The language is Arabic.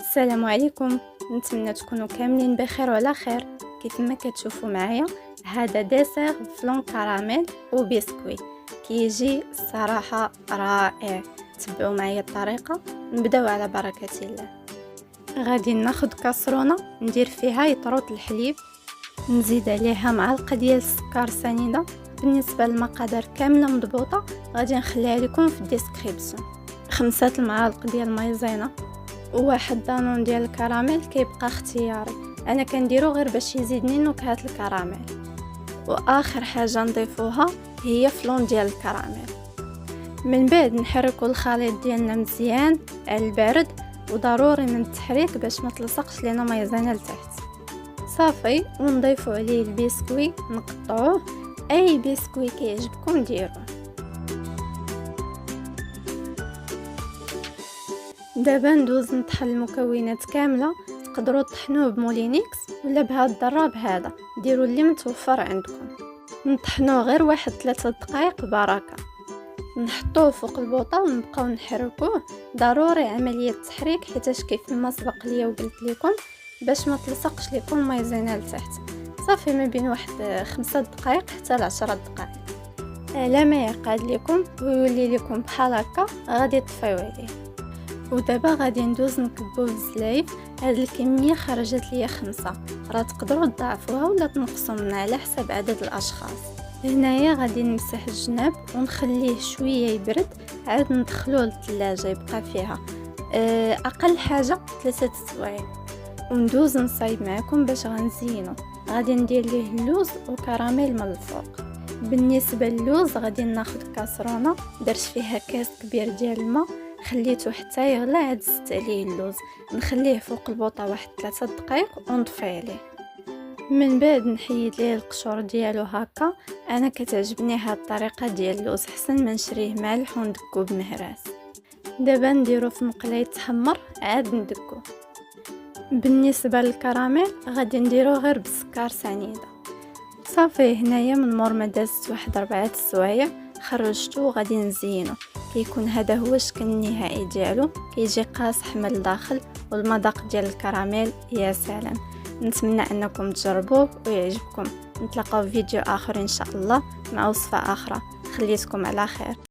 السلام عليكم. نتمنى تكونوا كاملين بخير وعلى خير. كيف ما كتشوفوا معايا هذا ديسير فلون كراميل وبسكوي كيجي الصراحه رائع. تبعوا معايا الطريقه. نبداو على بركه الله. غادي ناخذ كاسرونه ندير فيها يطروط الحليب، نزيد عليها معلقه ديال السكر سنيده. بالنسبه للمقادير كامله مضبوطه غادي نخليها لكم في الديسكريبسيون. 5 المعالق ديال المايزينا وواحد دانون ديال الكراميل كيبقى اختياري، انا كنديرو غير باش يزيدني نكهه الكراميل. واخر حاجه نضيفوها هي فلون ديال الكراميل. من بعد نحركوا الخليط ديالنا مزيان على البارد، وضروري من التحريك باش ما تلصقش لينا مايزينا لتحت. صافي، ونضيفوا عليه البسكوي نقطعوه، اي بسكوي كيعجبكم ديروه. دابا ندوز نطحن المكونات كامله. تقدروا تطحنوه بمولينيكس ولا بهذا الضراب هذا، ديروا اللي متوفر عندكم. نطحنوه غير واحد 3 دقائق بركه. نحطوه فوق البوطه ونبقاو نحركوه. ضروري عمليه التحريك حيتاش كيف ما سبق ليا وقلت لكم باش ما تلصقش لكم المايزينا لتحت. صافي، ما بين واحد 5 دقائق حتى ل 10 دقائق. على ما يقعد لكم ويولي لكم بحال هكا غادي تطفيو عليه. ودابا غادي ندوز نكبوه بالزلايف. هاد الكميه خرجت ليا 5، راه تقدروا تضاعفوها ولا تنقصوا منها على حسب عدد الاشخاص. هنايا غادي نمسح الجناب ونخليه شويه يبرد، عاد ندخلوه للثلاجه يبقى فيها اقل حاجه 3 سوايع. وندوز نصايب معكم باش غنزينو. غادي ندير ليه اللوز وكراميل من الفوق. بالنسبه للوز غادي ناخذ كاسرونه درت فيها كاس كبير ديال الماء، خليته حتى يغلى، عاد زدت عليه اللوز، نخليه فوق البوطه واحد 3 دقائق ونطفي عليه. من بعد نحيد ليه القشور ديالو هكا. انا كتعجبني هاد الطريقه ديال اللوز، حسن ما نشريه مالح وندكو بمهراس. دابا نديرو في مقله يتحمر عاد ندكو. بالنسبه للكراميل غادي نديرو غير بالسكر سنيده. صافي، هنايا من مور ما دازت واحد 4 سوايع خرجته وغادي نزينه. كيكون هذا هو الشكل النهائي ديالو، كيجي قاصح من الداخل والمذاق ديال الكراميل يا سلام. نتمنى انكم تجربوه ويعجبكم. نتلاقاو في فيديو اخر ان شاء الله مع وصفه اخرى. خليتكم على خير.